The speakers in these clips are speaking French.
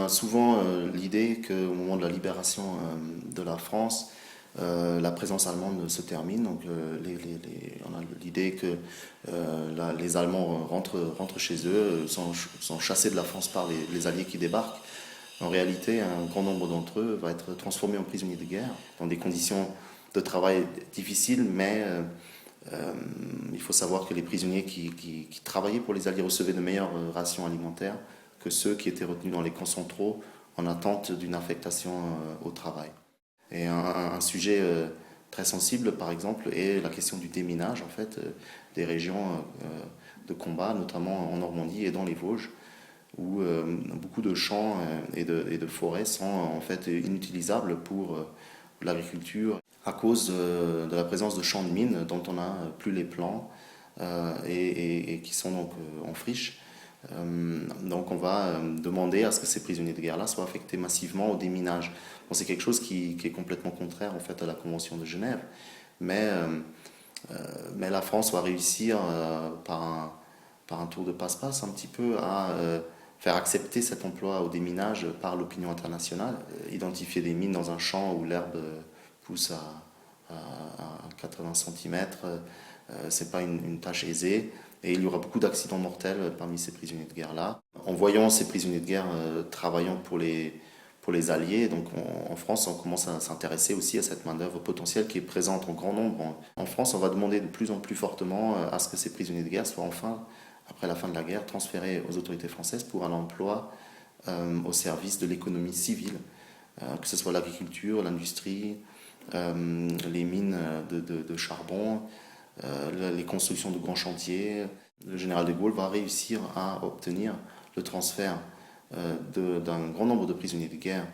a souvent l'idée qu'au moment de la libération de la France, la présence allemande se termine. Donc, on a l'idée que les Allemands rentrent chez eux, sont chassés de la France par les Alliés qui débarquent. En réalité, un grand nombre d'entre eux va être transformé en prisonniers de guerre dans des conditions de travail difficiles, mais il faut savoir que les prisonniers qui travaillaient pour les Alliés recevaient de meilleures rations alimentaires que ceux qui étaient retenus dans les camps centraux en attente d'une affectation au travail. Et un sujet très sensible, par exemple, est la question du déminage en fait, des régions de combat, notamment en Normandie et dans les Vosges, où beaucoup de champs et de forêts sont en fait inutilisables pour l'agriculture à cause de la présence de champs de mines dont on n'a plus les plans et qui sont donc en friche. Donc on va demander à ce que ces prisonniers de guerre-là soient affectés massivement au déminage. Bon, c'est quelque chose qui est complètement contraire en fait à la Convention de Genève, mais, mais la France va réussir par un tour de passe-passe un petit peu à faire accepter cet emploi au déminage par l'opinion internationale. Identifier des mines dans un champ où l'herbe pousse à 80 cm, c'est pas une tâche aisée. Et il y aura beaucoup d'accidents mortels parmi ces prisonniers de guerre-là. En voyant ces prisonniers de guerre travaillant pour les Alliés, donc en France, on commence à s'intéresser aussi à cette main-d'œuvre potentielle qui est présente en grand nombre. En France, on va demander de plus en plus fortement à ce que ces prisonniers de guerre soient enfin, après la fin de la guerre, transférés aux autorités françaises pour un emploi au service de l'économie civile, que ce soit l'agriculture, l'industrie, les mines de charbon, les constructions de grands chantiers. Le général de Gaulle va réussir à obtenir le transfert d'un grand nombre de prisonniers de guerre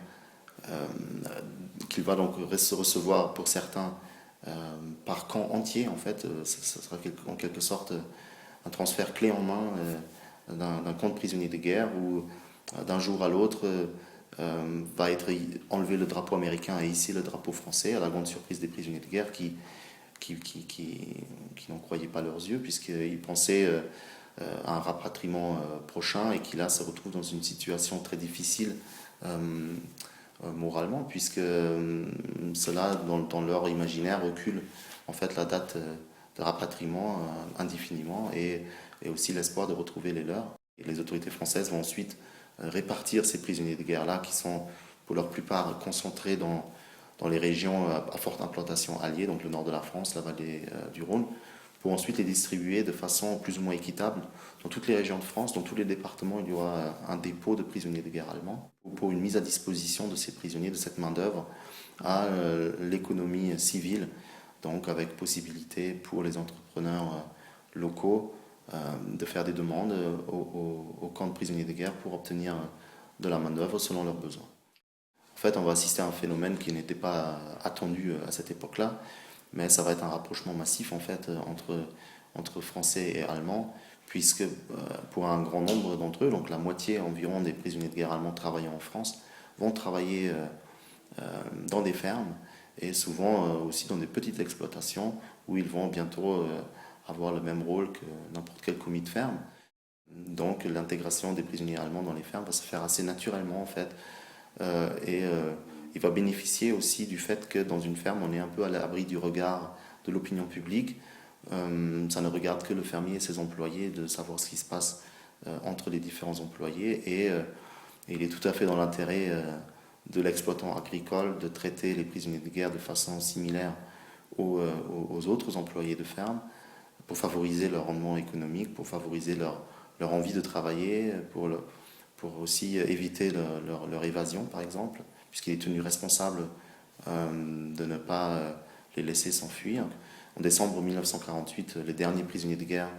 qu'il va donc recevoir pour certains par camp entier. En fait, ce sera en quelque sorte un transfert clé en main d'un camp de prisonniers de guerre où d'un jour à l'autre va être enlevé le drapeau américain et ici le drapeau français, à la grande surprise des prisonniers de guerre qui n'en croyaient pas leurs yeux, puisqu'ils pensaient à un rapatriement prochain et qui là se retrouvent dans une situation très difficile moralement, puisque cela, dans leur imaginaire, recule en fait la date de rapatriement indéfiniment et aussi l'espoir de retrouver les leurs. Et les autorités françaises vont ensuite répartir ces prisonniers de guerre-là qui sont pour leur plupart concentrés dans les régions à forte implantation alliée, donc le nord de la France, la vallée du Rhône, pour ensuite les distribuer de façon plus ou moins équitable dans toutes les régions de France. Dans tous les départements, il y aura un dépôt de prisonniers de guerre allemands pour une mise à disposition de ces prisonniers, de cette main-d'œuvre, à l'économie civile, donc avec possibilité pour les entrepreneurs locaux de faire des demandes au camp de prisonniers de guerre pour obtenir de la main-d'œuvre selon leurs besoins. En fait, on va assister à un phénomène qui n'était pas attendu à cette époque-là, mais ça va être un rapprochement massif en fait entre Français et Allemands, puisque pour un grand nombre d'entre eux, donc la moitié environ des prisonniers de guerre allemands travaillant en France, vont travailler dans des fermes et souvent aussi dans des petites exploitations où ils vont bientôt avoir le même rôle que n'importe quel commis de ferme. Donc l'intégration des prisonniers allemands dans les fermes va se faire assez naturellement en fait. Il va bénéficier aussi du fait que dans une ferme, on est un peu à l'abri du regard de l'opinion publique. Ça ne regarde que le fermier et ses employés de savoir ce qui se passe entre les différents employés et il est tout à fait dans l'intérêt de l'exploitant agricole de traiter les prisonniers de guerre de façon similaire aux autres employés de ferme pour favoriser leur rendement économique, pour favoriser leur envie de travailler, pour aussi éviter leur évasion, par exemple, puisqu'il est tenu responsable de ne pas les laisser s'enfuir. En décembre 1948, les derniers prisonniers de guerre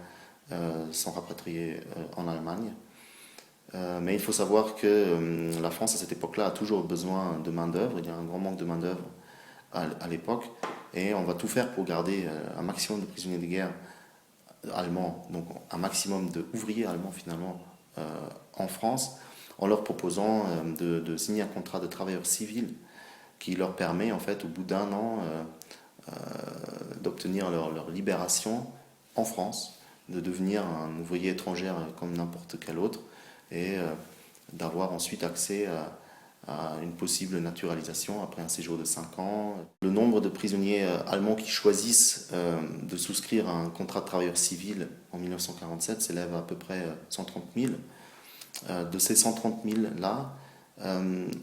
sont rapatriés en Allemagne. Mais il faut savoir que la France, à cette époque-là, a toujours besoin de main-d'œuvre. Il y a un grand manque de main-d'œuvre à l'époque. Et on va tout faire pour garder un maximum de prisonniers de guerre allemands, donc un maximum d'ouvriers allemands finalement en France, en leur proposant de signer un contrat de travailleur civil qui leur permet en fait au bout d'un an d'obtenir leur libération en France, de devenir un ouvrier étranger comme n'importe quel autre et d'avoir ensuite accès à une possible naturalisation après un séjour de 5 ans. Le nombre de prisonniers allemands qui choisissent de souscrire à un contrat de travailleur civil en 1947 s'élève à peu près 130 000. De ces 130 000-là,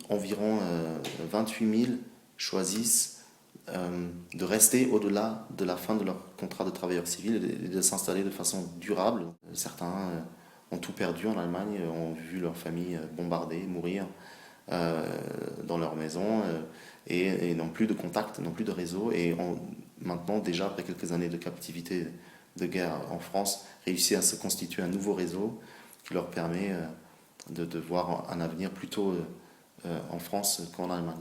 environ 28 000 choisissent de rester au-delà de la fin de leur contrat de travailleur civil et de s'installer de façon durable. Certains ont tout perdu en Allemagne, ont vu leur famille bombardée, mourir dans leur maison et n'ont plus de contact, n'ont plus de réseau et ont maintenant, déjà après quelques années de captivité de guerre en France, réussi à se constituer un nouveau réseau qui leur permet de voir un avenir plutôt en France qu'en Allemagne.